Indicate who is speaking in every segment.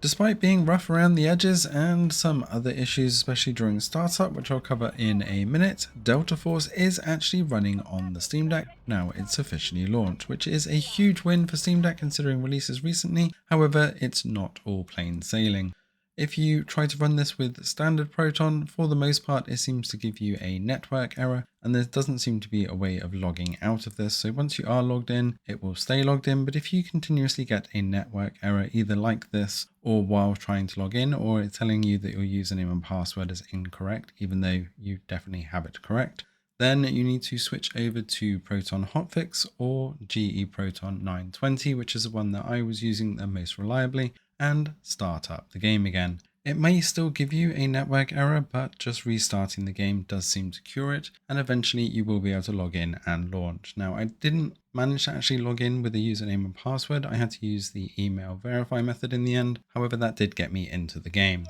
Speaker 1: Despite being rough around the edges and some other issues, especially during startup, which I'll cover in a minute, Delta Force is actually running on the Steam Deck. Now it's officially launched, which is a huge win for Steam Deck considering releases recently. However, it's not all plain sailing. If you try to run this with standard Proton, for the most part it seems to give you a network error, and there doesn't seem to be a way of logging out of this. So once you are logged in, it will stay logged in, but if you continuously get a network error either like this or while trying to log in, or it's telling you that your username and password is incorrect even though you definitely have it correct, then you need to switch over to Proton Hotfix or GE Proton 920, which is the one that I was using the most reliably, and start up the game again. It may still give you a network error, but just restarting the game does seem to cure it, and eventually you will be able to log in and launch. Now, I didn't manage to actually log in with a username and password. I had to use the email verify method in the end. However, that did get me into the game.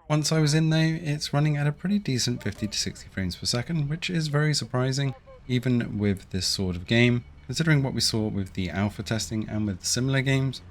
Speaker 1: Once I was in though, it's running at a pretty decent 50 to 60 frames per second, which is very surprising, even with this sort of game, considering what we saw with the alpha testing and with similar games.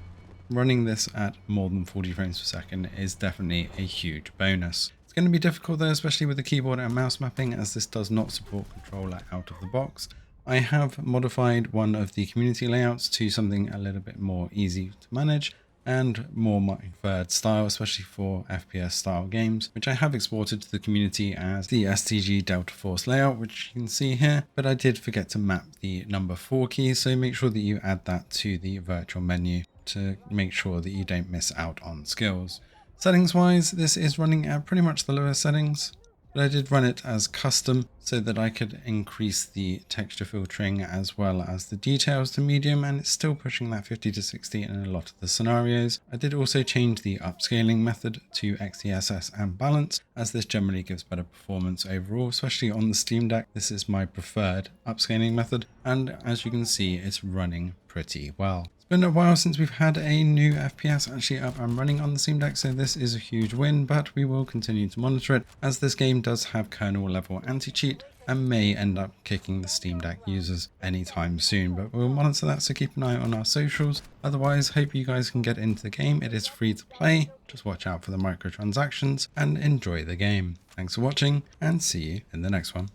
Speaker 1: Running this at more than 40 frames per second is definitely a huge bonus. It's going to be difficult though, especially with the keyboard and mouse mapping, as this does not support controller out of the box. I have modified one of the community layouts to something a little bit more easy to manage and more my preferred style, especially for FPS style games, which I have exported to the community as the SDG Delta Force layout, which you can see here, but I did forget to map the number 4 key, so make sure that you add that to the virtual menu to make sure that you don't miss out on skills. Settings wise, this is running at pretty much the lowest settings, but I did run it as custom so that I could increase the texture filtering as well as the details to medium, and it's still pushing that 50 to 60 in a lot of the scenarios. I did also change the upscaling method to XeSS and balance, as this generally gives better performance overall, especially on the Steam Deck. This is my preferred upscaling method, and as you can see, it's running pretty well. It's been a while since we've had a new FPS actually up and running on the Steam Deck, so this is a huge win, but we will continue to monitor it, as this game does have kernel level anti-cheat and may end up kicking the Steam Deck users anytime soon, but we'll monitor that, so keep an eye on our socials. Otherwise, hope you guys can get into the game. It is free to play, just watch out for the microtransactions and enjoy the game. Thanks for watching, and see you in the next one.